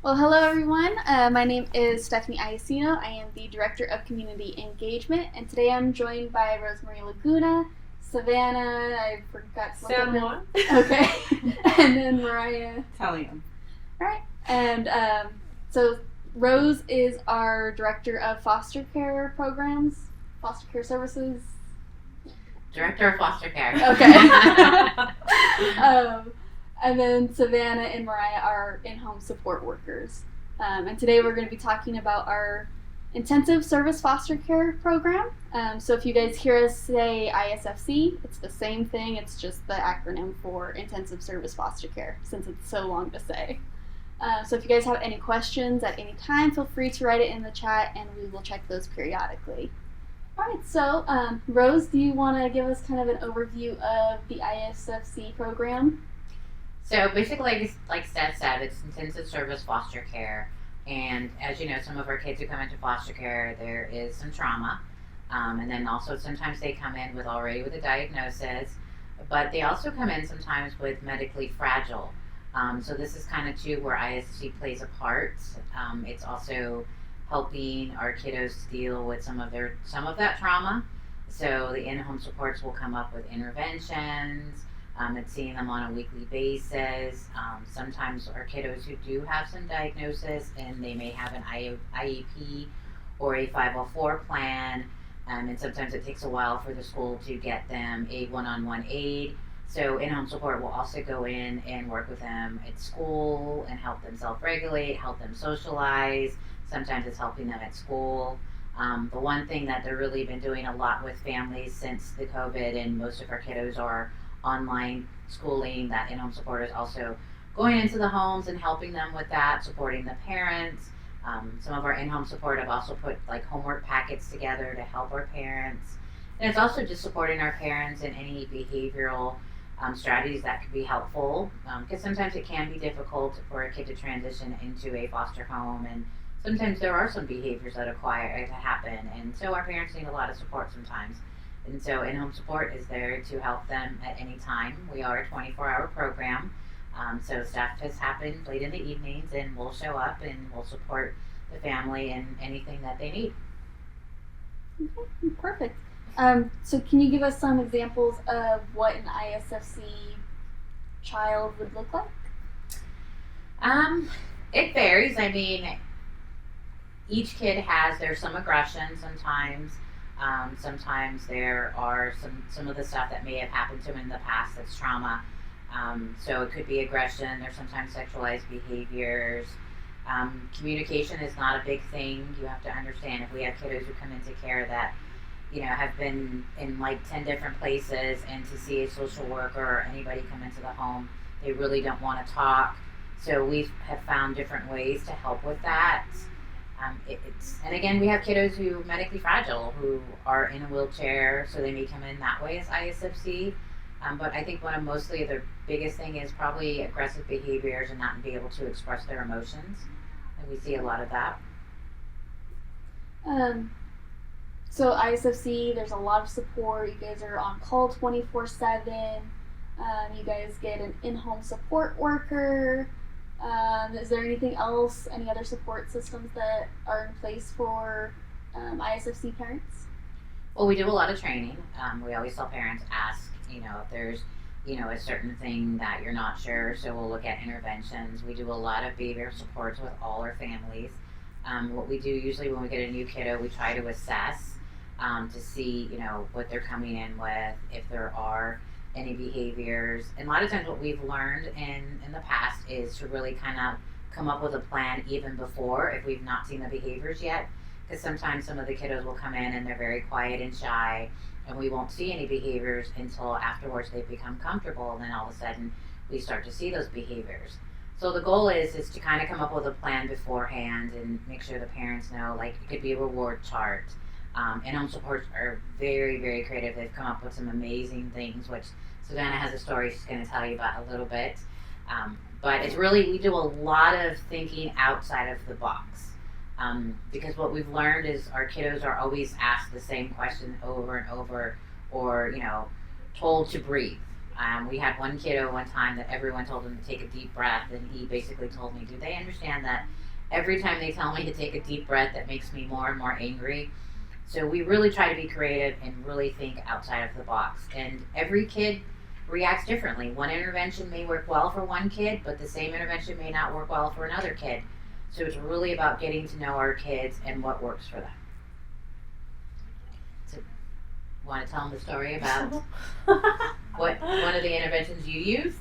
Well, hello everyone. My name is Stephanie Iacino. I am the Director of Community Engagement, and today I'm joined by Rosemary Laguna, Savannah, I forgot to look at her. Okay, and then Mariah. Italian. Alright, and so Rose is our Director of Foster Care Programs, Foster Care Services. Director of Foster Care. Okay. And then Savannah and Mariah are in-home support workers. And today we're going to be talking about our intensive service foster care program. So if you guys hear us say ISFC, it's the same thing. It's just the acronym for intensive service foster care, since it's so long to say. So if you guys have any questions at any time, feel free to write it in the chat, and we will check those periodically. All right, so Rose, do you want to give us kind of an overview of the ISFC program? So basically, like Steph said, it's intensive service foster care. And as you know, some of our kids who come into foster care, there is some trauma. And then also sometimes they come in already with a diagnosis. But they also come in sometimes with medically fragile. So this is kind of too where ISFC plays a part. It's also helping our kiddos deal with some of that trauma. So the in-home supports will come up with interventions. And seeing them on a weekly basis. Sometimes our kiddos who do have some diagnosis and they may have an IEP or a 504 plan, and sometimes it takes a while for the school to get them a one-on-one aid. So in-home support will also go in and work with them at school and help them self-regulate, help them socialize. Sometimes it's helping them at school. The one thing that they've really been doing a lot with families since the COVID, and most of our kiddos are online schooling, that in-home support is also going into the homes and helping them with that, supporting the parents. Some of our in-home support have also put like homework packets together to help our parents. And it's also just supporting our parents in any behavioral strategies that could be helpful, because sometimes it can be difficult for a kid to transition into a foster home, and sometimes there are some behaviors that require it to happen, and so our parents need a lot of support sometimes. And so in-home support is there to help them at any time. We are a 24-hour program, so staff just happens late in the evenings, and we'll show up and we'll support the family in anything that they need. Okay, perfect. So can you give us some examples of what an ISFC child would look like? It varies. I mean, each kid there's some aggression sometimes. Sometimes there are some of the stuff that may have happened to them in the past that's trauma. So it could be aggression. There's sometimes sexualized behaviors. Communication is not a big thing. You have to understand, if we have kiddos who come into care that, have been in like 10 different places, and to see a social worker or anybody come into the home, they really don't want to talk. So we have found different ways to help with that. And again, we have kiddos who are medically fragile, who are in a wheelchair, so they may come in that way as ISFC. But I think mostly the biggest thing is probably aggressive behaviors and not being able to express their emotions. And we see a lot of that. So ISFC, there's a lot of support. You guys are on call 24/7. You guys get an in-home support worker. Is there anything else, any other support systems that are in place for ISFC parents? Well, we do a lot of training. We always tell parents, ask, if there's, a certain thing that you're not sure, so we'll look at interventions. We do a lot of behavioral supports with all our families. What we do usually when we get a new kiddo, we try to assess to see, what they're coming in with, if there are any behaviors. And a lot of times what we've learned in the past is to really kind of come up with a plan even before, if we've not seen the behaviors yet, because sometimes some of the kiddos will come in and they're very quiet and shy, and we won't see any behaviors until afterwards they've become comfortable, and then all of a sudden we start to see those behaviors. So the goal is to kind of come up with a plan beforehand and make sure the parents know, like it could be a reward chart. In-home supports are very, very creative. They've come up with some amazing things, which Savannah has a story she's going to tell you about a little bit. But it's really, we do a lot of thinking outside of the box. Because what we've learned is our kiddos are always asked the same question over and over, or, told to breathe. We had one kiddo one time that everyone told him to take a deep breath, and he basically told me, do they understand that every time they tell me to take a deep breath, that makes me more and more angry? So we really try to be creative and really think outside of the box. And every kid reacts differently. One intervention may work well for one kid, but the same intervention may not work well for another kid. So it's really about getting to know our kids and what works for them. So, want to tell them the story about what one of the interventions you used?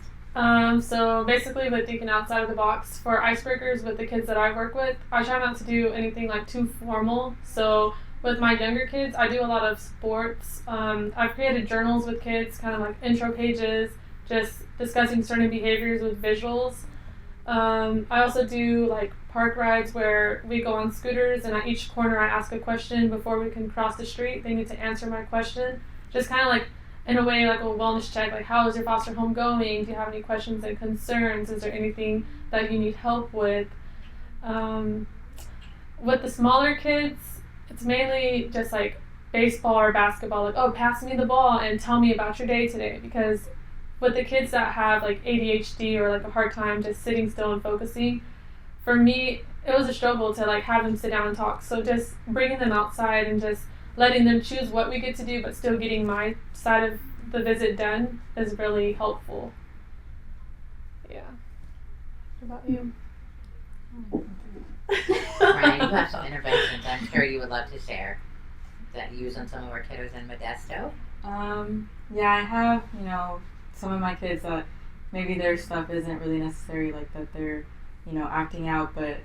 So basically with thinking outside of the box for icebreakers with the kids that I work with, I try not to do anything like too formal. So with my younger kids, I do a lot of sports. I've created journals with kids, kind of like intro pages, just discussing certain behaviors with visuals. I also do like park rides where we go on scooters, and at each corner I ask a question before we can cross the street. They need to answer my question. Just kind of like, in a way, like a wellness check, like how is your foster home going? Do you have any questions and concerns? Is there anything that you need help with? With the smaller kids, it's mainly just like baseball or basketball, like, oh, pass me the ball and tell me about your day today. Because with the kids that have like ADHD or like a hard time just sitting still and focusing, for me, it was a struggle to like have them sit down and talk. So just bringing them outside and just letting them choose what we get to do, but still getting my side of the visit done is really helpful. Yeah. What about you? Ryan, you have some interventions I'm sure you would love to share that you use on some of our kiddos in Modesto. Yeah, I have, some of my kids that maybe their stuff isn't really necessary, like that they're, acting out, but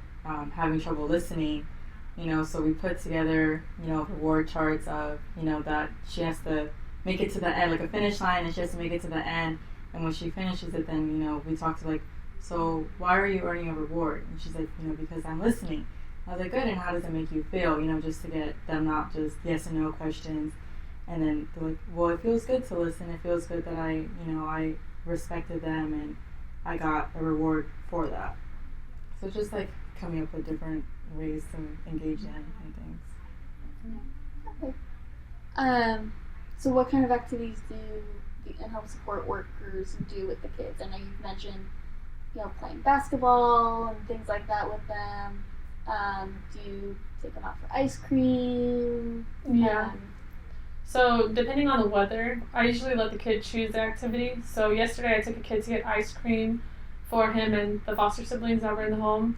having trouble listening, so we put together, reward charts of, that she has to make it to the end, like a finish line, and she has to make it to the end, and when she finishes it, then, we talk to like, so why are you earning a reward? And she's like, because I'm listening. I was like, good, and how does it make you feel, just to get them not just yes and no questions. And then they're like, well, it feels good to listen. It feels good that I respected them and I got a reward for that. So just like coming up with different ways to engage them and things. Okay. So what kind of activities do the in-home support workers do with the kids? I know you've mentioned, playing basketball and things like that with them. Do you take them out for ice cream? Yeah. So depending on the weather, I usually let the kid choose the activity. So yesterday I took a kid to get ice cream for him and the foster siblings that were in the home.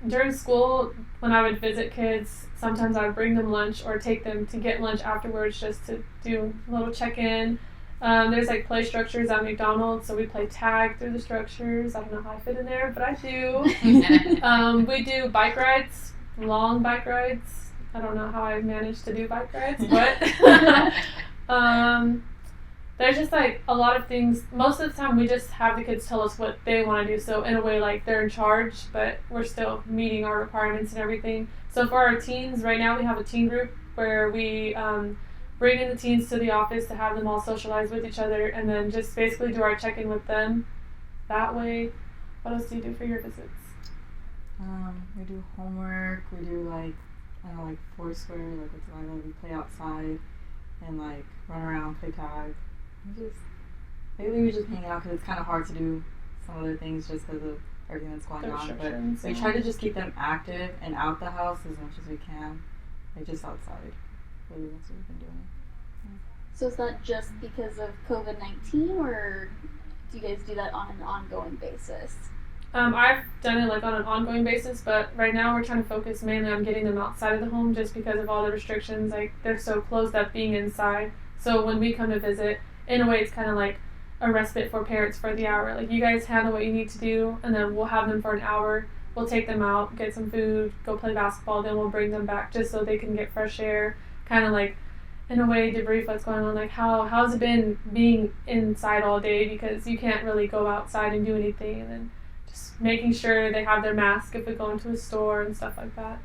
During school, when I would visit kids, sometimes I would bring them lunch or take them to get lunch afterwards just to do a little check-in. There's like play structures at McDonald's, so we play tag through the structures. I don't know how I fit in there, but I do. We do bike rides, long bike rides. I don't know how I managed to do bike rides, but there's just like a lot of things. Most of the time we just have the kids tell us what they want to do, so in a way like they're in charge, but we're still meeting our requirements and everything. So for our teens, right now we have a teen group where we bring in the teens to the office to have them all socialize with each other, and then just basically do our check-in with them that way. What else do you do for your visits? We do homework, we do like Foursquare, like with Delilah, we play outside and like run around, play tag. Lately we just hang out because it's kind of hard to do some other things just because of everything that's going on. But we try to just keep them active and out the house as much as we can, like just outside. Really, that's what we've been doing. Yeah. So is that just because of COVID-19, or do you guys do that on an ongoing basis? I've done it like on an ongoing basis, but right now we're trying to focus mainly on getting them outside of the home just because of all the restrictions. Like they're so closed up being inside. So when we come to visit, in a way it's kind of like a respite for parents for the hour. Like you guys handle what you need to do, and then we'll have them for an hour. We'll take them out, get some food, go play basketball, then we'll bring them back just so they can get fresh air. Kind of like, in a way, debrief what's going on. Like how's it been being inside all day, because you can't really go outside and do anything, and then just making sure they have their mask if we go into a store and stuff like that.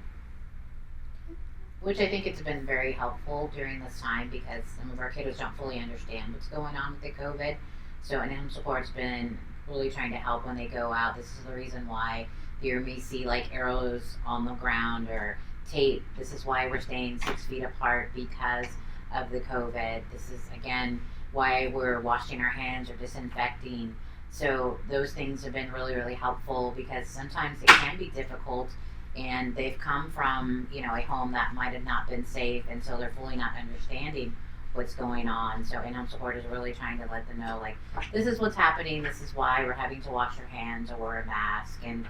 Which I think it's been very helpful during this time because some of our kiddos don't fully understand what's going on with the COVID. So in-home support's been really trying to help when they go out. This is the reason why you may see like arrows on the ground or tape. This is why we're staying 6 feet apart, because of the COVID. This is, again, why we're washing our hands or disinfecting. So those things have been really, really helpful because sometimes it can be difficult and they've come from, a home that might have not been safe, and so they're fully not understanding what's going on. So in-home support is really trying to let them know, like, this is what's happening, this is why we're having to wash our hands or wear a mask, and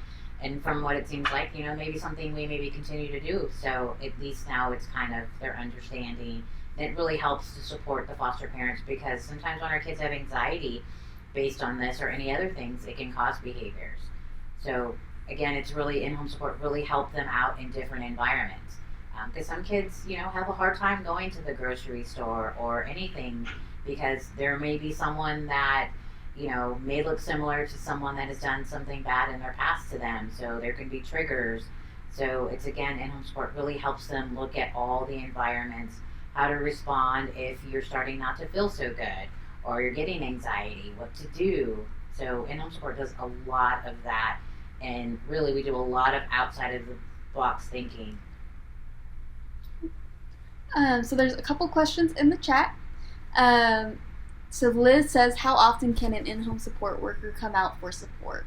from what it seems like, maybe something we maybe continue to do. So at least now it's kind of their understanding. It really helps to support the foster parents because sometimes when our kids have anxiety based on this or any other things, it can cause behaviors. So again, it's really in-home support really help them out in different environments. Because some kids, have a hard time going to the grocery store or anything because there may be someone that, may look similar to someone that has done something bad in their past to them. So there can be triggers. So it's, again, in-home support really helps them look at all the environments, how to respond if you're starting not to feel so good or you're getting anxiety, what to do. So in-home support does a lot of that. And really, we do a lot of outside of the box thinking. So there's a couple questions in the chat. So Liz says, how often can an in-home support worker come out for support?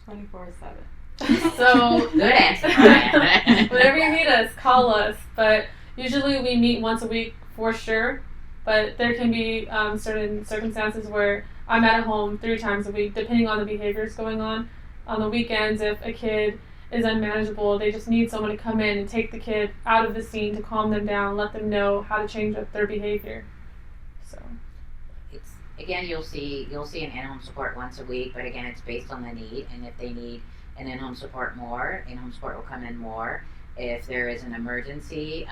24/7. So Good answer, Brian. whenever you need us, call us. But usually we meet once a week for sure. But there can be certain circumstances where I'm at home 3 times a week, depending on the behaviors going on. On the weekends, if a kid is unmanageable, they just need someone to come in and take the kid out of the scene to calm them down, let them know how to change up their behavior. So It's, again, you'll see an in-home support once a week, but again, it's based on the need, and if they need an in-home support more, in-home support will come in more. If there is an emergency,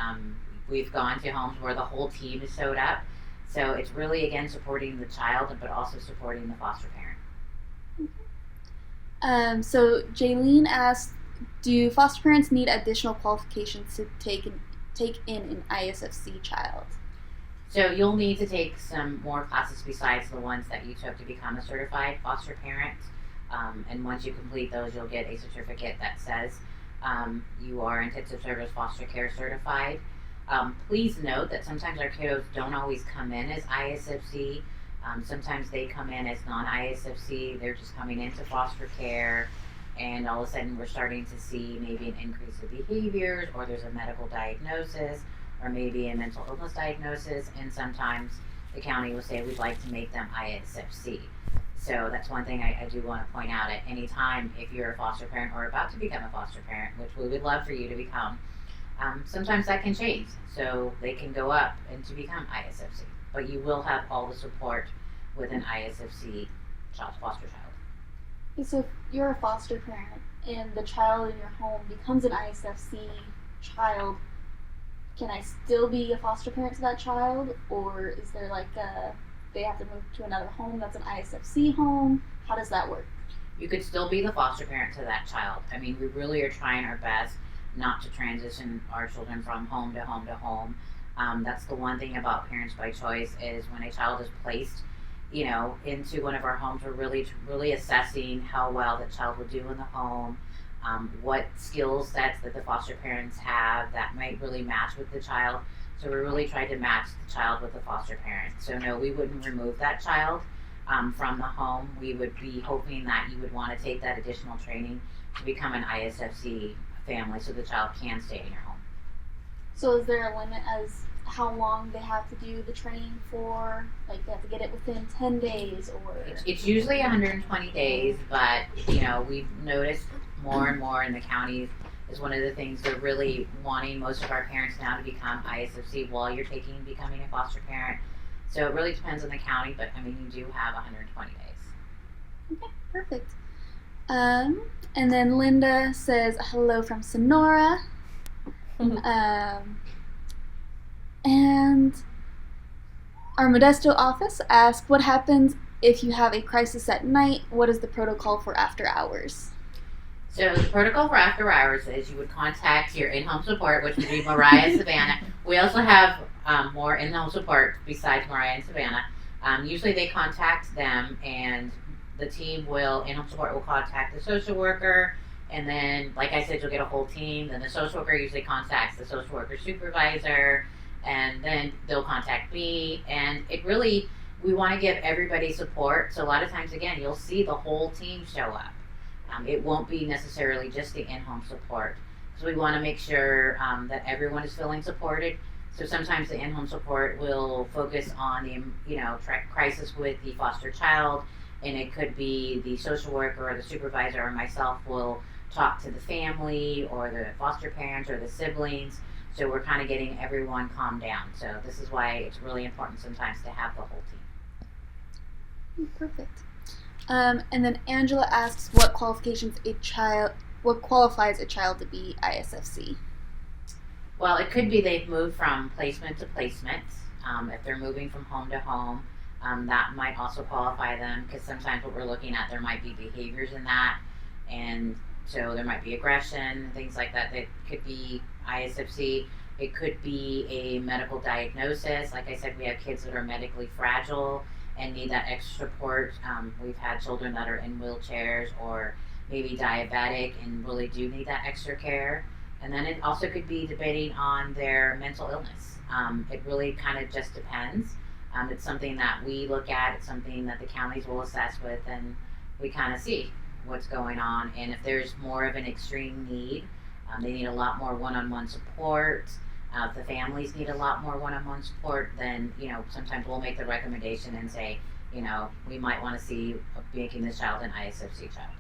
we've gone to homes where the whole team is sewed up. So it's really, again, supporting the child, but also supporting the foster parent. So Jaylene asked, do foster parents need additional qualifications to take in an ISFC child? So you'll need to take some more classes besides the ones that you took to become a certified foster parent. And once you complete those, you'll get a certificate that says you are intensive service foster care certified. Please note that sometimes our kiddos don't always come in as ISFC. Sometimes they come in as non-ISFC. They're just coming into foster care, and all of a sudden we're starting to see maybe an increase of behaviors, or there's a medical diagnosis, or maybe a mental illness diagnosis, and sometimes the county will say we'd like to make them ISFC. So that's one thing I do want to point out at any time if you're a foster parent or about to become a foster parent, which we would love for you to become. Sometimes that can change, so they can go up and to become ISFC. But you will have all the support with an ISFC foster child. So if you're a foster parent and the child in your home becomes an ISFC child, can I still be a foster parent to that child? Or is there they have to move to another home that's an ISFC home? How does that work? You could still be the foster parent to that child. I mean, we really are trying our best not to transition our children from home to home to home. That's the one thing about Parents by Choice is when a child is placed, into one of our homes, we're really assessing how well that child will do in the home, what skill sets that the foster parents have that might really match with the child. So we really try to match the child with the foster parent. So no, we wouldn't remove that child from the home. We would be hoping that you would want to take that additional training to become an ISFC family so the child can stay in your home. So is there a limit as how long they have to do the training for? Like they have to get it within 10 days or? It's usually 120 days, but we've noticed more and more in the counties is one of the things they're really wanting most of our parents now to become ISFC while you're becoming a foster parent. So it really depends on the county, but I mean you do have 120 days. Okay, perfect. And then Linda says hello from Sonora. And our Modesto office asked, what happens if you have a crisis at night? What is the protocol for after hours? So the protocol for after hours is you would contact your in-home support, which would be Mariah and Savannah. We also have more in-home support besides Mariah and Savannah. Usually they contact them, and the team in-home support will contact the social worker, and then, like I said, you'll get a whole team. Then the social worker usually contacts the social worker supervisor, and then they'll contact me, and it really, we want to give everybody support. So a lot of times, again, you'll see the whole team show up. It won't be necessarily just the in-home support, because we want to make sure that everyone is feeling supported. So sometimes the in-home support will focus on the crisis with the foster child, and it could be the social worker or the supervisor or myself will talk to the family or the foster parents or the siblings. So we're kind of getting everyone calmed down. So this is why it's really important sometimes to have the whole team. Perfect. And then Angela asks, what qualifies a child to be ISFC? Well, it could be they've moved from placement to placement. If they're moving from home to home, that might also qualify them, because sometimes what we're looking at, there might be behaviors in that, and so there might be aggression, things like that. That could be ISFC. It could be a medical diagnosis. Like I said, we have kids that are medically fragile and need that extra support. We've had children that are in wheelchairs or maybe diabetic and really do need that extra care. And then it also could be debating on their mental illness. It really kind of just depends. It's something that we look at. It's something that the counties will assess with, and we kind of see what's going on. And if there's more of an extreme need, they need a lot more one-on-one support. If the families need a lot more one-on-one support, then sometimes we'll make the recommendation and say, we might want to see making this child an ISFC child.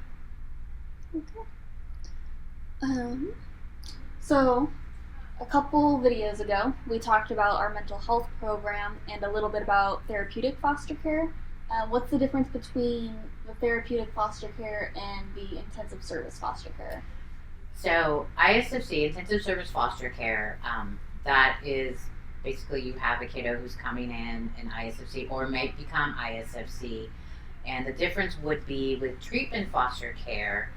Okay. So a couple videos ago, we talked about our mental health program and a little bit about therapeutic foster care. What's the difference between the therapeutic foster care and the intensive service foster care? So ISFC, intensive service foster care, that is basically you have a kiddo who's coming in ISFC or may become ISFC. And the difference would be with treatment foster care,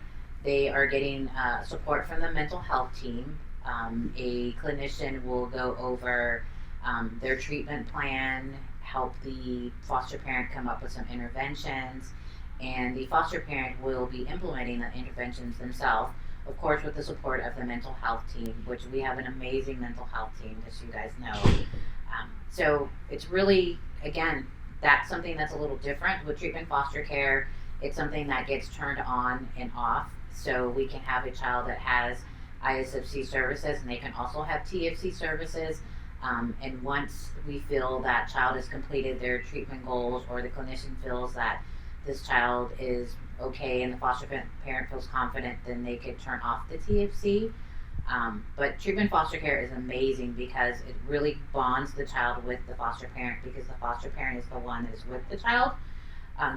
they are getting support from the mental health team. A clinician will go over their treatment plan, help the foster parent come up with some interventions, and the foster parent will be implementing the interventions themselves, of course with the support of the mental health team, which we have an amazing mental health team, as you guys know. So it's really, again, that's something that's a little different. With treatment foster care, it's something that gets turned on and off. So we can have a child that has ISFC services, and they can also have TFC services. And once we feel that child has completed their treatment goals, or the clinician feels that this child is okay and the foster parent feels confident, then they could turn off the TFC. But treatment foster care is amazing because it really bonds the child with the foster parent, because the foster parent is the one that is with the child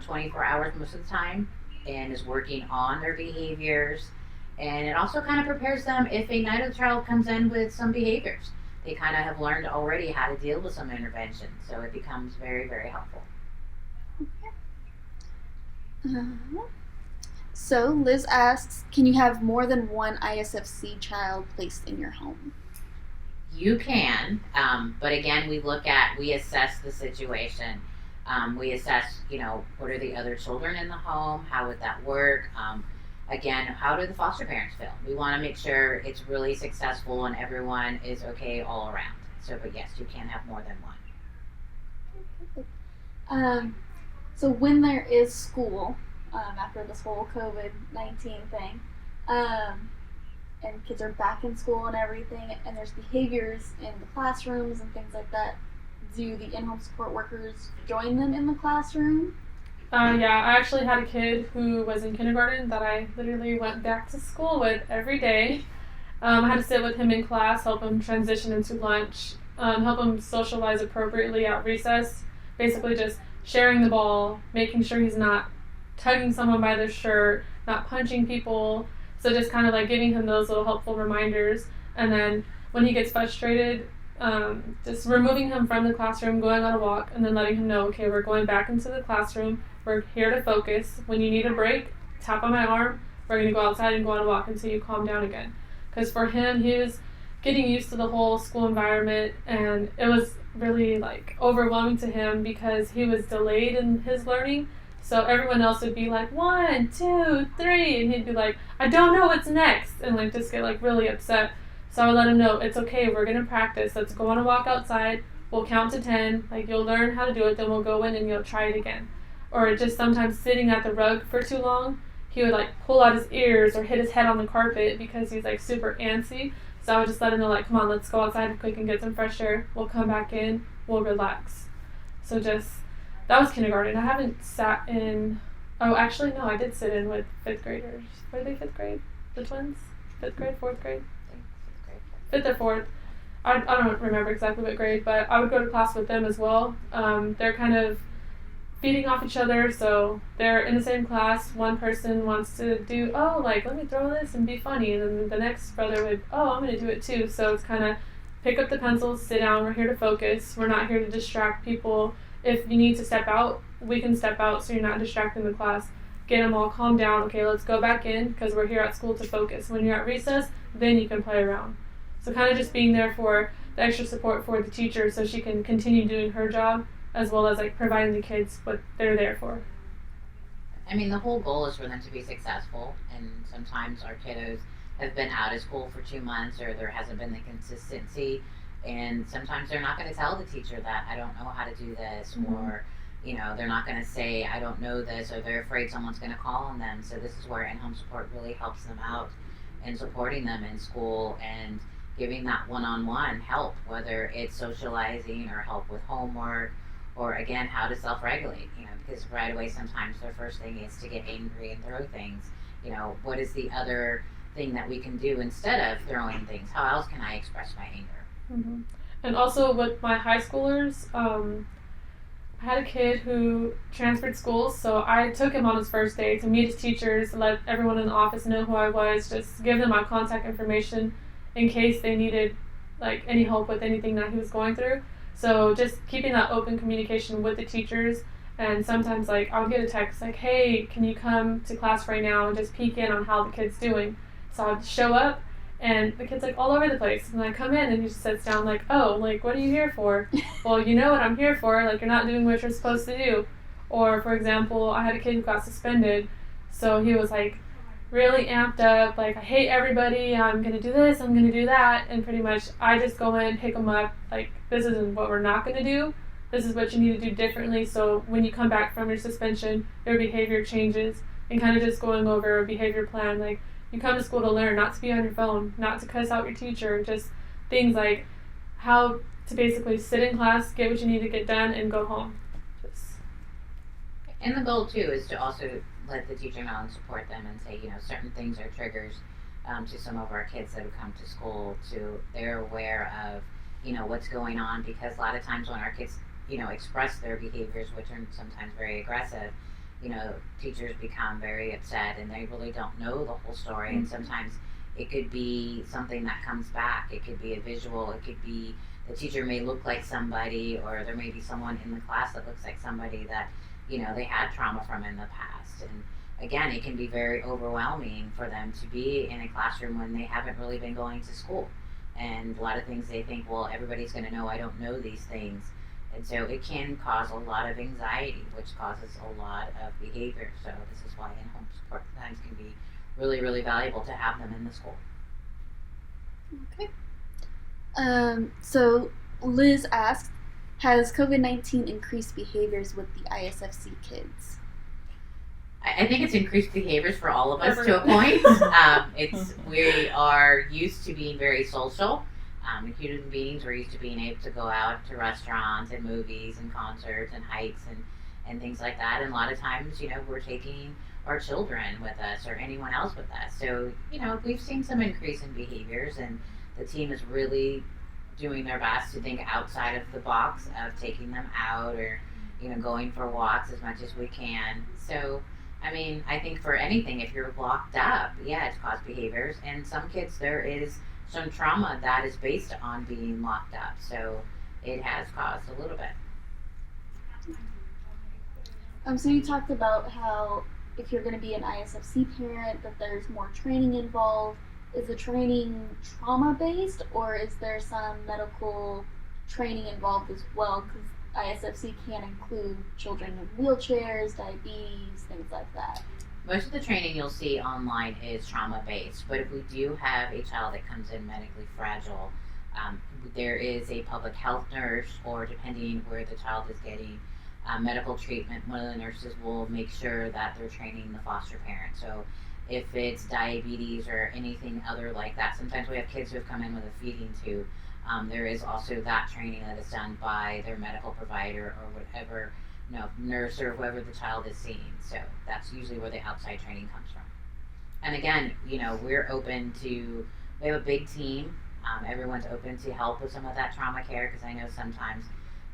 24 hours most of the time and is working on their behaviors. And it also kind of prepares them if another child comes in with some behaviors. They kind of have learned already how to deal with some intervention, so it becomes very, very helpful. So Liz asks, can you have more than one ISFC child placed in your home? You can, but again, we assess the situation. We assess, what are the other children in the home? How would that work? Again, how do the foster parents feel? We want to make sure it's really successful and everyone is okay all around. So, but yes, you can have more than one. So when there is school, after this whole COVID-19 thing, and kids are back in school and everything, and there's behaviors in the classrooms and things like that, do the in-home support workers join them in the classroom? Yeah, I actually had a kid who was in kindergarten that I literally went back to school with every day. I had to sit with him in class, help him transition into lunch, help him socialize appropriately at recess, basically just sharing the ball, making sure he's not tugging someone by their shirt, not punching people, so just kind of like giving him those little helpful reminders. And then when he gets frustrated, just removing him from the classroom, going on a walk, and then letting him know, okay, we're going back into the classroom, we're here to focus. When you need a break, tap on my arm, we're going to go outside and go on a walk until you calm down again. Because for him, he was getting used to the whole school environment, and it was really like overwhelming to him because he was delayed in his learning. So everyone else would be like 1, 2, 3, and he'd be like, I don't know what's next, and like just get like really upset. So I would let them know, it's okay, we're going to practice. Let's go on a walk outside. We'll count to 10. Like, you'll learn how to do it, then we'll go in and you'll try it again. Or just sometimes sitting at the rug for too long, he would, like, pull out his ears or hit his head on the carpet because he's, like, super antsy. So I would just let him know, like, come on, let's go outside quick and get some fresh air. We'll come back in. We'll relax. So just, that was kindergarten. I haven't sat in, oh, actually, no, I did sit in with 5th graders. Were they 5th grade? The twins? 5th grade, 4th grade? 5th or 4th. I don't remember exactly what grade, but I would go to class with them as well. They're kind of feeding off each other, so they're in the same class. One person wants to do, oh, like, let me throw this and be funny, and then the next brother would, oh, I'm going to do it too. So it's kind of pick up the pencils, sit down, we're here to focus. We're not here to distract people. If you need to step out, we can step out so you're not distracting the class. Get them all calmed down. Okay, let's go back in because we're here at school to focus. When you're at recess, then you can play around. So kind of just being there for the extra support for the teacher so she can continue doing her job as well as like providing the kids what they're there for. I mean, the whole goal is for them to be successful, and sometimes our kiddos have been out of school for 2 months or there hasn't been the consistency, and sometimes they're not going to tell the teacher that I don't know how to do this, or they're not going to say I don't know this, or they're afraid someone's going to call on them. So this is where in-home support really helps them out in supporting them in school and giving that one-on-one help, whether it's socializing or help with homework, or again, how to self-regulate, because right away sometimes their first thing is to get angry and throw things. What is the other thing that we can do instead of throwing things? How else can I express my anger? Mm-hmm. And also with my high schoolers, I had a kid who transferred schools, so I took him on his first day to meet his teachers, let everyone in the office know who I was, just give them my contact information in case they needed like any help with anything that he was going through. So just keeping that open communication with the teachers, and sometimes like I'll get a text like, hey, can you come to class right now and just peek in on how the kid's doing? So I'd show up and the kid's like all over the place, and I come in and he just sits down like, oh, like, what are you here for? Well, you know what I'm here for, like, you're not doing what you're supposed to do. Or for example, I had a kid who got suspended, so he was like really amped up, like, I hate everybody, I'm gonna do this, I'm gonna do that, and pretty much I just go in, pick them up, like, this isn't what we're not gonna do, this is what you need to do differently, so when you come back from your suspension, your behavior changes, and kind of just going over a behavior plan, like, you come to school to learn, not to be on your phone, not to cuss out your teacher, just things like how to basically sit in class, get what you need to get done, and go home. And the goal too is to also let the teacher know and support them and say, certain things are triggers to some of our kids that have come to school, to they're aware of, what's going on, because a lot of times when our kids, express their behaviors, which are sometimes very aggressive, teachers become very upset and they really don't know the whole story. Mm-hmm. And sometimes it could be something that comes back. It could be a visual. It could be the teacher may look like somebody, or there may be someone in the class that looks like somebody that, they had trauma from in the past. And again, it can be very overwhelming for them to be in a classroom when they haven't really been going to school. And a lot of things they think, well, everybody's going to know I don't know these things. And so it can cause a lot of anxiety, which causes a lot of behavior. So this is why in-home support times can be really, really valuable to have them in the school. Okay. So Liz asked, has COVID-19 increased behaviors with the ISFC kids? I think it's increased behaviors for all of us to a point. We are used to being very social. Human beings, we're used to being able to go out to restaurants and movies and concerts and hikes and things like that. And a lot of times, we're taking our children with us or anyone else with us. So, we've seen some increase in behaviors, and the team is really doing their best to think outside of the box of taking them out or, going for walks as much as we can. So, I think for anything, if you're locked up, it's caused behaviors. And some kids, there is some trauma that is based on being locked up. So it has caused a little bit. So you talked about how if you're going to be an ISFC parent, that there's more training involved. Is the training trauma-based, or is there some medical training involved as well? Because ISFC can include children in wheelchairs, diabetes, things like that. Most of the training you'll see online is trauma based, but if we do have a child that comes in medically fragile, there is a public health nurse, or depending where the child is getting medical treatment, one of the nurses will make sure that they're training the foster parent. So if it's diabetes or anything other like that, sometimes we have kids who have come in with a feeding tube. There is also that training that is done by their medical provider or whatever, nurse or whoever the child is seeing. So that's usually where the outside training comes from. And again, we're open to, we have a big team. Everyone's open to help with some of that trauma care, because I know sometimes,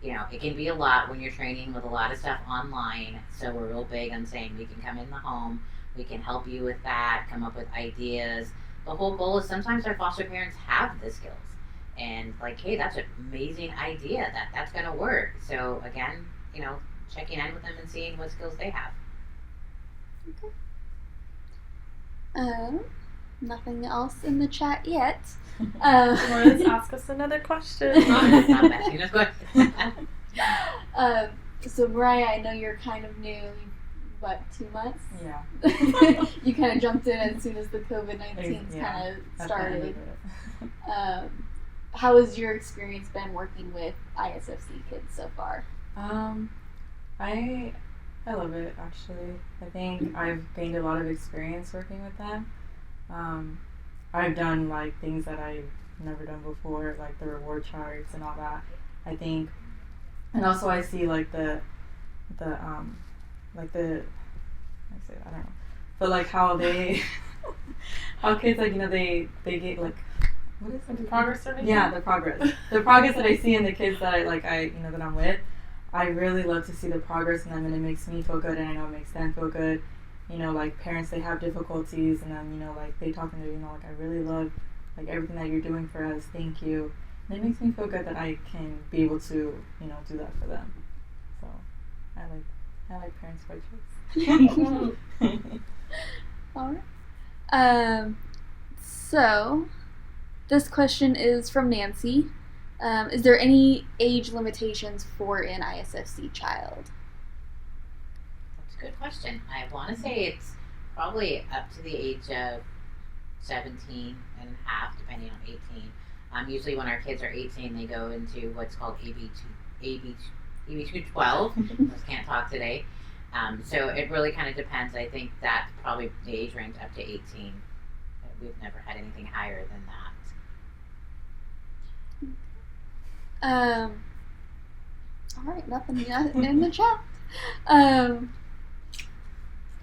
it can be a lot when you're training with a lot of stuff online. So we're real big on saying we can come in the home, we can help you with that, come up with ideas. The whole goal is sometimes our foster parents have the skills. And like, hey, that's an amazing idea, that's going to work. So again, checking in with them and seeing what skills they have. Okay. Nothing else in the chat yet. Let's ask us another question. Stop asking us questions. So Mariah, I know you're kind of new. What, 2 months? Yeah. You kind of jumped in as soon as the COVID-19 Yeah, kind of that's started. kind of How has your experience been working with ISFC kids so far? I love it, actually. I think I've gained a lot of experience working with them. I've done like things that I've never done before, like the reward charts and all that. I think, and also I see like I say, I don't know, but like how they, how kids like they get like, what is it? The progress they're making? Yeah, the progress that I see in the kids that that I'm with. I really love to see the progress in them, and it makes me feel good, and I know it makes them feel good. Like parents, they have difficulties, and then like they talk to me, like, I really love like everything that you're doing for us. Thank you. And it makes me feel good that I can be able to do that for them. So I like parents by choice. All right. So this question is from Nancy. Is there any age limitations for an ISFC child? That's a good question. I want to say it's probably up to the age of 17 and a half, depending on 18. Usually when our kids are 18, they go into what's called EB 12. Just can't talk today. So it really kind of depends. I think that probably the age range up to 18. We've never had anything higher than that. All right, nothing in the chat.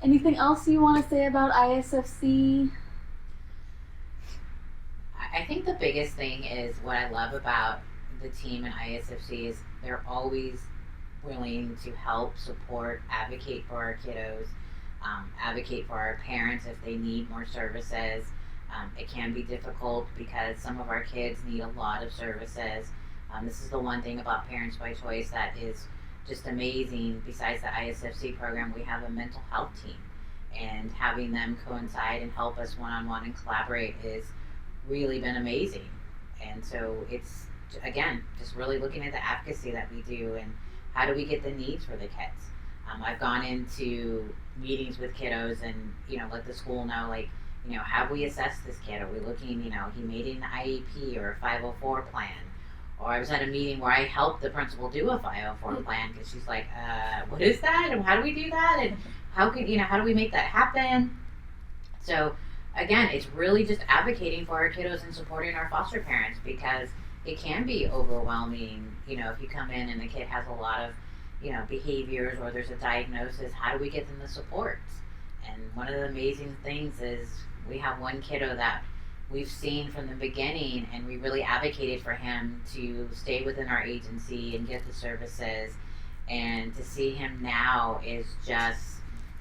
Anything else you want to say about ISFC? I think the biggest thing is what I love about the team in ISFC is they're always willing to help, support, advocate for our kiddos, advocate for our parents if they need more services. It can be difficult because some of our kids need a lot of services. This is the one thing about Parents by Choice that is just amazing. Besides the ISFC program, we have a mental health team, and having them coincide and help us one-on-one and collaborate has really been amazing. And so it's, again, just really looking at the advocacy that we do and how do we get the needs for the kids. I've gone into meetings with kiddos and, let the school know, have we assessed this kid? Are we looking, he made an IEP or a 504 plan? Or I was at a meeting where I helped the principal do a 504 plan because she's like, what is that? And how do we do that? And how do we make that happen? So again, it's really just advocating for our kiddos and supporting our foster parents, because it can be overwhelming, if you come in and the kid has a lot of, behaviors, or there's a diagnosis, how do we get them the supports? And one of the amazing things is we have one kiddo that we've seen from the beginning, and we really advocated for him to stay within our agency and get the services. And to see him now is just,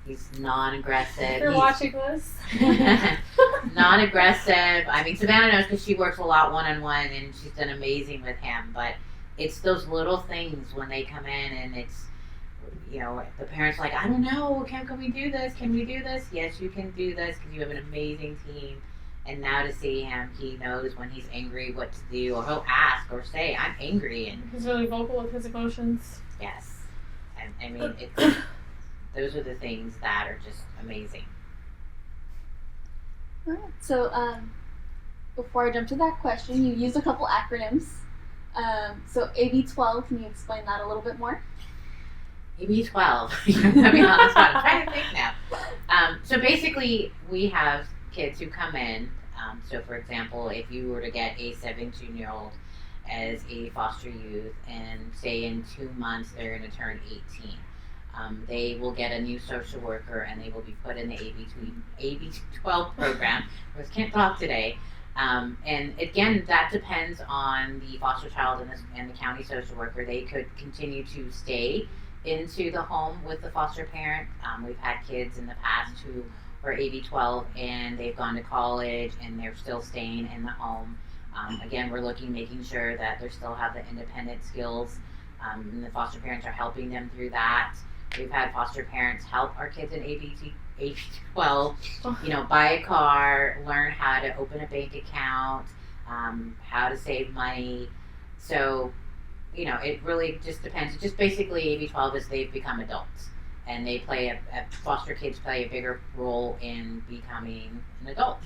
he's non-aggressive. If you're watching this. Non-aggressive. I mean, Savannah knows because she works a lot one-on-one, and she's done amazing with him. But it's those little things when they come in, and it's, the parents are like, I don't know, can we do this? Can we do this? Yes, you can do this because you have an amazing team. And now to see him, he knows when he's angry what to do, or he'll ask or say, I'm angry. And he's really vocal with his emotions. Yes. And I mean, those are the things that are just amazing. Alright, so before I jump to that question, you used a couple acronyms. So AB12, can you explain that a little bit more? AB12. You're gonna put me on the spot. I'm trying to think now. So basically, we have kids who come in. So, for example, if you were to get a 17-year-old as a foster youth, and say in 2 months they're going to turn 18, they will get a new social worker and they will be put in the AB12 program. I just can't talk today. And again, that depends on the foster child and the county social worker. They could continue to stay into the home with the foster parent. We've had kids in the past who were AB12 and they've gone to college and they're still staying in the home. Again, we're making sure that they still have the independent skills, and the foster parents are helping them through that. We've had foster parents help our kids in AB12, buy a car, learn how to open a bank account, how to save money. So, it really just depends. Just basically AB12 is they've become adults, and they foster kids play a bigger role in becoming an adult.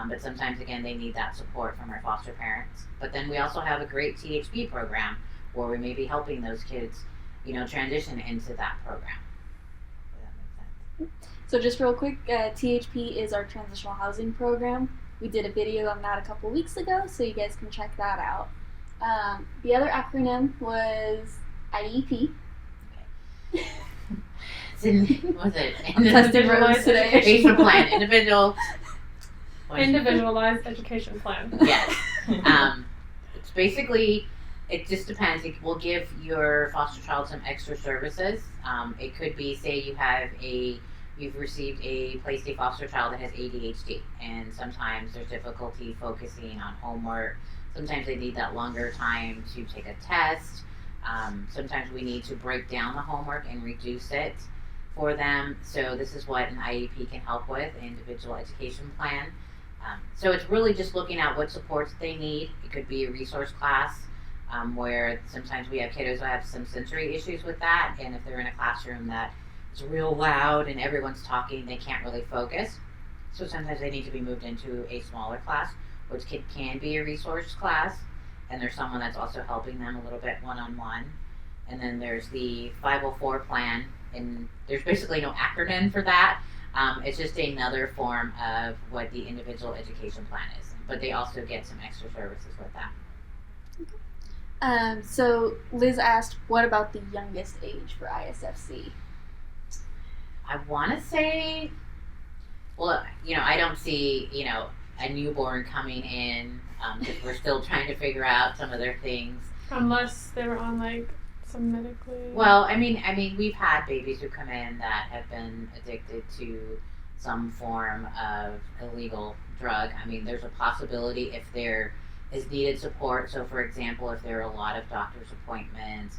But sometimes, again, they need that support from our foster parents. But then we also have a great THP program where we may be helping those kids, transition into that program. Does that make sense? So just real quick, THP is our transitional housing program. We did a video on that a couple weeks ago, so you guys can check that out. The other acronym was IEP. Okay. What's it? Individualized education plan. Individualized education plan. Yes. It's basically, it just depends. It will give your foster child some extra services. It could be, say you've received a placed foster child that has ADHD, and sometimes there's difficulty focusing on homework. Sometimes they need that longer time to take a test. Sometimes we need to break down the homework and reduce it for them. So this is what an IEP can help with, individual education plan. So it's really just looking at what supports they need. It could be a resource class, where sometimes we have kiddos who have some sensory issues with that, and if they're in a classroom that is real loud and everyone's talking, they can't really focus. So sometimes they need to be moved into a smaller class, which can be a resource class, and there's someone that's also helping them a little bit one-on-one. And then there's the 504 plan, and there's basically no acronym for that. It's just another form of what the individual education plan is, but they also get some extra services with that. So Liz asked, what about the youngest age for ISFC? I want to say, I don't see, a newborn coming in, because we're still trying to figure out some of their things. Unless they were on some medically. Well, I mean, we've had babies who come in that have been addicted to some form of illegal drug. I mean, there's a possibility if there is needed support. So, for example, if there are a lot of doctor's appointments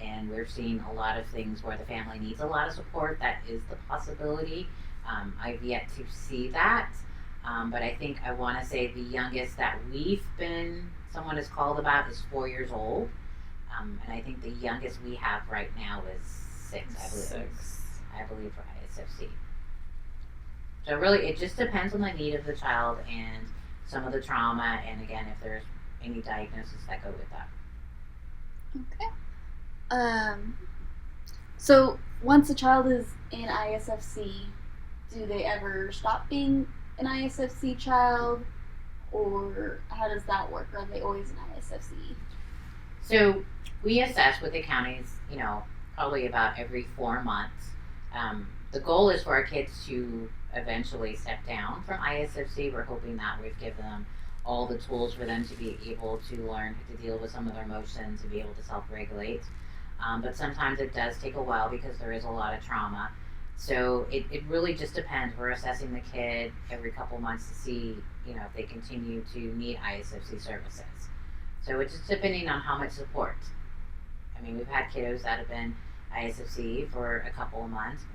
and we're seeing a lot of things where the family needs a lot of support, that is the possibility. I've yet to see that. But I think I want to say the youngest that someone has called about is 4 years old. And I think the youngest we have right now is 6, I believe for ISFC. So really, it just depends on the need of the child and some of the trauma, and again, if there's any diagnoses that go with that. Okay. So once a child is in ISFC, do they ever stop being an ISFC child, or how does that work? Are they always an ISFC? So we assess with the counties, probably about every 4 months. The goal is for our kids to eventually step down from ISFC. We're hoping that we've given them all the tools for them to be able to learn to deal with some of their emotions, to be able to self-regulate. But sometimes it does take a while because there is a lot of trauma. So it really just depends. We're assessing the kid every couple months to see, if they continue to need ISFC services. So it's just depending on how much support. I mean, we've had kiddos that have been ISFC for a couple of months,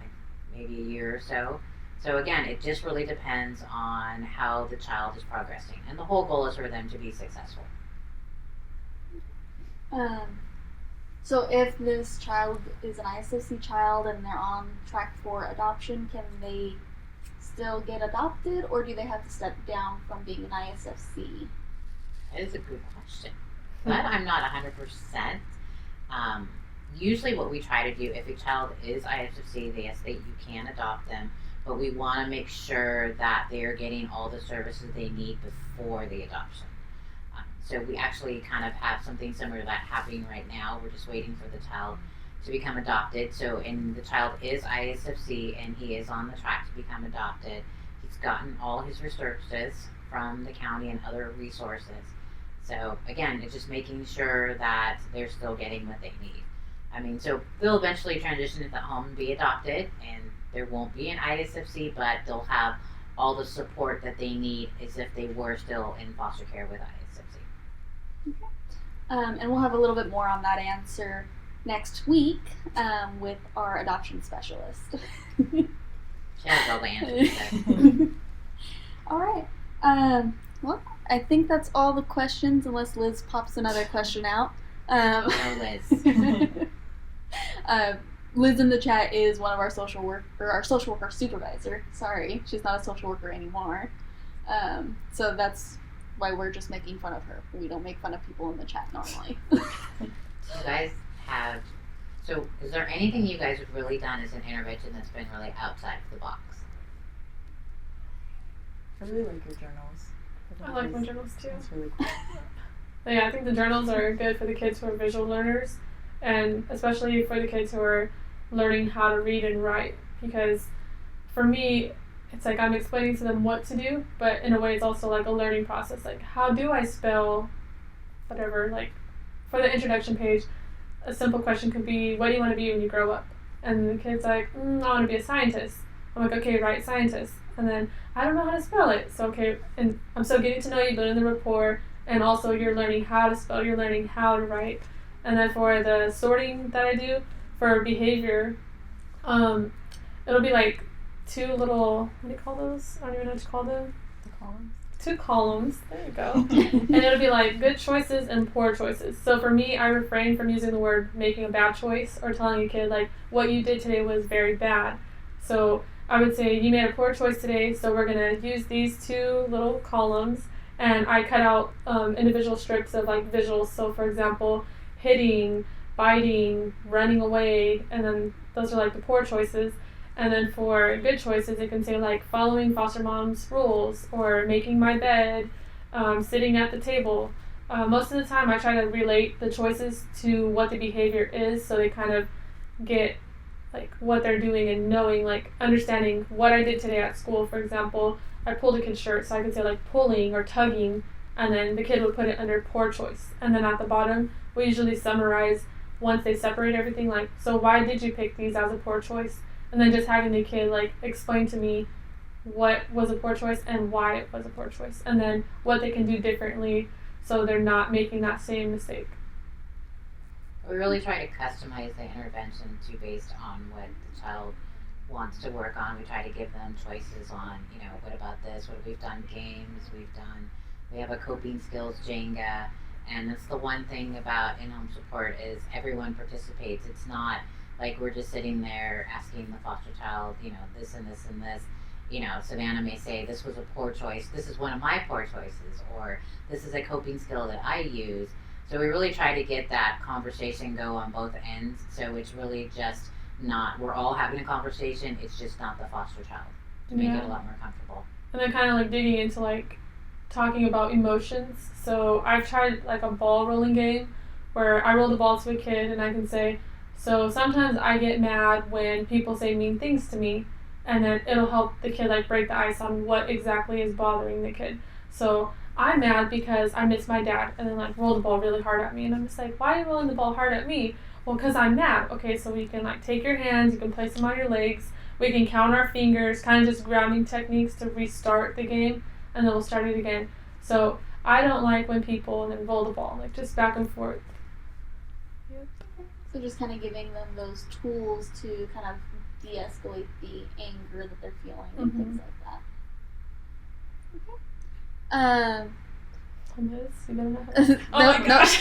maybe a year or so. So again, it just really depends on how the child is progressing. And the whole goal is for them to be successful. So if this child is an ISFC child and they're on track for adoption, can they still get adopted, or do they have to step down from being an ISFC? That is a good question. But I'm not 100%. Usually what we try to do, if a child is ISFC, they state you can adopt them, but we want to make sure that they are getting all the services they need before the adoption. So we actually kind of have something similar to that happening right now. We're just waiting for the child to become adopted. So, and the child is ISFC and he is on the track to become adopted. He's gotten all his resources from the county and other resources. So again, it's just making sure that they're still getting what they need. I mean, so they'll eventually transition to the home and be adopted, and there won't be an ISFC, but they'll have all the support that they need as if they were still in foster care with ISFC. Okay. And we'll have a little bit more on that answer next week with our adoption specialist. She has all the answers. All right. Well, I think that's all the questions, unless Liz pops another question out. No, Liz. Liz in the chat is one of our social worker supervisor. Sorry, she's not a social worker anymore. So that's why we're just making fun of her. We don't make fun of people in the chat normally. You guys have, so is there anything you guys have really done as an intervention that's been really outside of the box? I really like your journals. I like my journals too. That's really cool. But yeah, I think the journals are good for the kids who are visual learners, and especially for the kids who are learning how to read and write. Because for me, it's like I'm explaining to them what to do, but in a way it's also like a learning process. Like, how do I spell whatever? Like, for the introduction page, a simple question could be, what do you want to be when you grow up? And the kid's like, I want to be a scientist. I'm like, okay, write scientist. And then, I don't know how to spell it. So, okay, and I'm still getting to know you, building the rapport, and also you're learning how to spell, you're learning how to write. And then for the sorting that I do for behavior, it'll be like two little, what do you call those? I don't even know what to call them. The columns. 2 columns, there you go. And it'll be like good choices and poor choices. So for me, I refrain from using the word making a bad choice or telling a kid like what you did today was very bad. So I would say you made a poor choice today, so we're going to use these 2 little columns, and I cut out individual strips of like visuals. So for example, hitting, biting, running away, and then those are like the poor choices. And then for good choices, it can say like following foster mom's rules, or making my bed, sitting at the table. Most of the time I try to relate the choices to what the behavior is, so they kind of get like what they're doing and knowing, like understanding what I did today at school. For example, I pulled a kid's shirt, so I could say like pulling or tugging, and then the kid would put it under poor choice. And then at the bottom, we usually summarize once they separate everything, like, so why did you pick these as a poor choice? And then just having the kid like explain to me what was a poor choice and why it was a poor choice, and then what they can do differently so they're not making that same mistake. We really try to customize the intervention to based on what the child wants to work on. We try to give them choices on, what about this? What we've done games, we have a coping skills Jenga, and that's the one thing about in-home support is everyone participates. It's not like we're just sitting there asking the foster child, this and this and this. Savannah may say, this was a poor choice, this is one of my poor choices, or this is a coping skill that I use. So we really try to get that conversation go on both ends. So it's really just not, we're all having a conversation, it's just not the foster child, to make it a lot more comfortable. And then kind of like digging into like talking about emotions. So I've tried like a ball rolling game where I roll the ball to a kid and I can say, so sometimes I get mad when people say mean things to me, and then it'll help the kid like break the ice on what exactly is bothering the kid. So I'm mad because I miss my dad, and then like roll the ball really hard at me, and I'm just like, why are you rolling the ball hard at me? Well, because I'm mad. Okay, so we can like take your hands, you can place them on your legs, we can count our fingers, kind of just grounding techniques to restart the game, and then we'll start it again. So I don't like when people and then roll the ball, like just back and forth. Yep. So just kind of giving them those tools to kind of de-escalate the anger that they're feeling and things like that. Okay. Liz, you know Oh my gosh.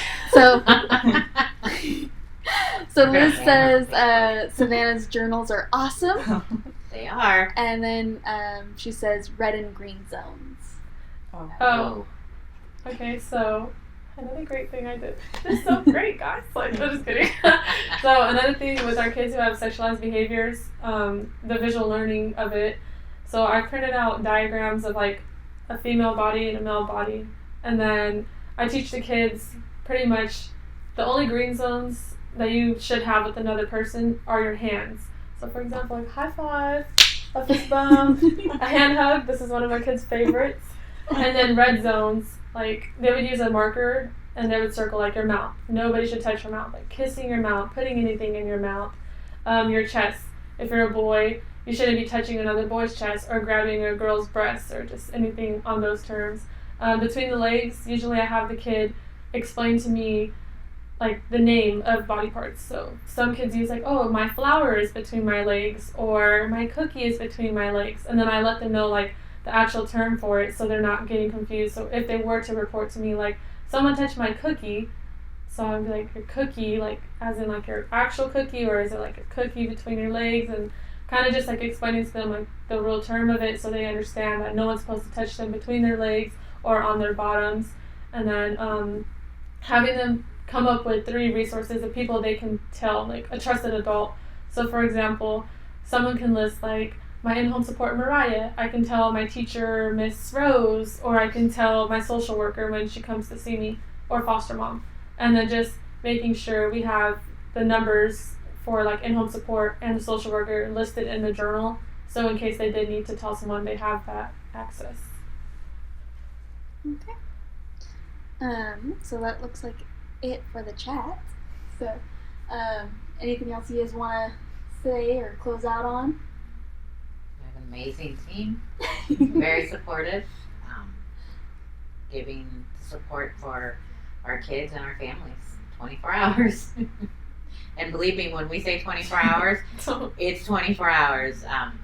So Liz says Savannah's journals are awesome. They they are. And then she says red and green zones. Oh. Okay, so another great thing I did. This is so great, guys. Like, I'm just kidding. So another thing with our kids who have sexualized behaviors, the visual learning of it. So I printed out diagrams of like a female body and a male body, and then I teach the kids pretty much the only green zones that you should have with another person are your hands. So for example, like high five, a fist bump, a hand hug. This is one of our kids' favorites. And then red zones, like they would use a marker and they would circle like your mouth. Nobody should touch your mouth. Like kissing your mouth, putting anything in your mouth. Your chest. If you're a boy, you shouldn't be touching another boy's chest or grabbing a girl's breasts or just anything on those terms. Between the legs, usually I have the kid explain to me like the name of body parts. So some kids use like, oh, my flower is between my legs or my cookie is between my legs. And then I let them know like the actual term for it so they're not getting confused. So if they were to report to me like, someone touched my cookie, so I'd be like, your cookie, like as in like your actual cookie, or is it like a cookie between your legs? And kind of just like explaining to them like the real term of it so they understand that no one's supposed to touch them between their legs or on their bottoms. And then having them come up with 3 resources of people they can tell, like a trusted adult. So for example, someone can list like my in-home support Mariah, I can tell my teacher Miss Rose, or I can tell my social worker when she comes to see me, or foster mom. And then just making sure we have the numbers for like in-home support and the social worker listed in the journal, so in case they did need to tell someone, they have that access. Okay. So that looks like it for the chat. So anything else you guys want to say or close out on? We have an amazing team, very supportive, giving support for our kids and our families 24 hours. And believe me, when we say 24 hours, it's 24 hours.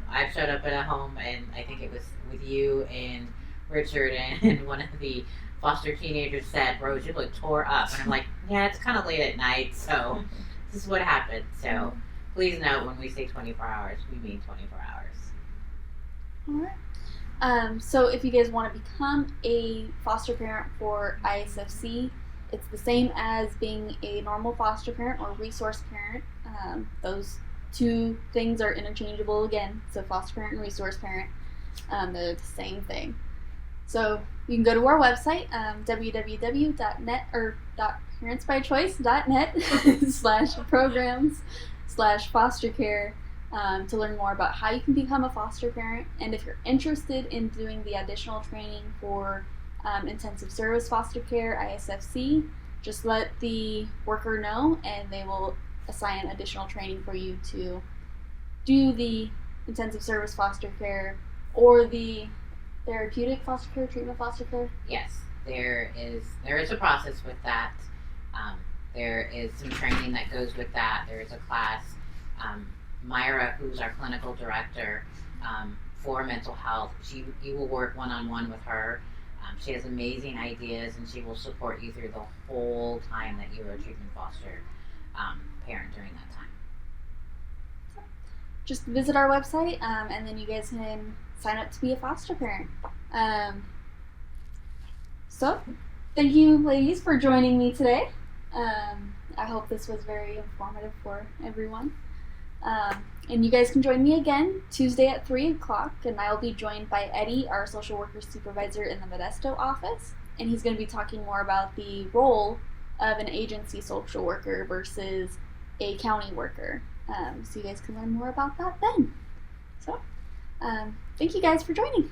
I've showed up at a home, and I think it was with you and Richard, and one of the foster teenagers said, Rose, you look tore up. And I'm like, yeah, it's kind of late at night, so this is what happened. So please note, when we say 24 hours, we mean 24 hours. All right. So if you guys want to become a foster parent for ISFC, it's the same as being a normal foster parent or resource parent. Those 2 things are interchangeable again. So foster parent and resource parent, they're the same thing. So you can go to our website, www.net or parentsbychoice.net/programs/foster to learn more about how you can become a foster parent. And if you're interested in doing the additional training for intensive service foster care, ISFC, just let the worker know and they will assign additional training for you to do the intensive service foster care or the therapeutic foster care, treatment foster care. Yes, there is a process with that. There is some training that goes with that. There is a class. Myra, who's our clinical director for mental health, you will work one-on-one with her. She has amazing ideas, and she will support you through the whole time that you are a treatment foster parent during that time. Just visit our website, and then you guys can sign up to be a foster parent. So, thank you, ladies, for joining me today. I hope this was very informative for everyone. And you guys can join me again Tuesday at 3 o'clock, and I'll be joined by Eddie, our social worker supervisor in the Modesto office, and he's going to be talking more about the role of an agency social worker versus a county worker. So you guys can learn more about that then. So, thank you guys for joining.